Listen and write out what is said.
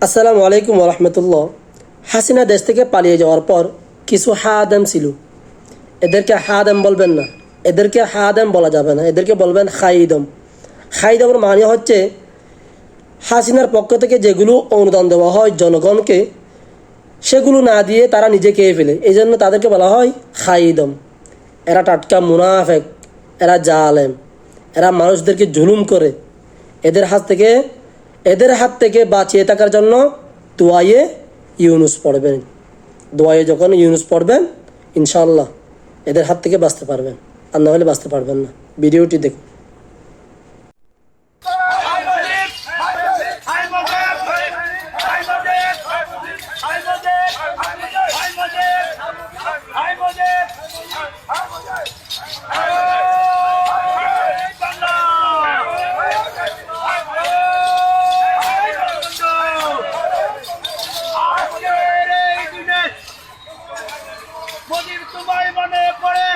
আসসালামু আলাইকুম রহমতুল্লাহ। হাসিনা দেশ থেকে পালিয়ে যাওয়ার পর কিছু হাদাম ছিল, এদেরকে হাদাম বলবেন না, এদেরকে হাদাম বলা যাবে না, এদেরকে বলবেন খাইদম। খাইদমের মানে হচ্ছে হাসিনার পক্ষ থেকে যেগুলো অনুদান দেওয়া হয় জনগণকে, সেগুলো না দিয়ে তারা নিজে খেয়ে ফেলে, এই জন্য তাদেরকে বলা হয় খাইদম। এরা টাটকা মুনাফেক, এরা জালেম, এরা মানুষদেরকে জুলুম করে। এদের হাত থেকে বাঁচিয়ে থাকার জন্য দোয়ায়ে ইউনুস পড়বেন। দোয়ায়ে যখন ইউনুস পড়বেন, ইনশাআল্লাহ এদের হাত থেকে বাঁচতে পারবেন, আর না হলে বাঁচতে পারবেন না। ভিডিওটি দেখুন। তোমায় মনে পড়ে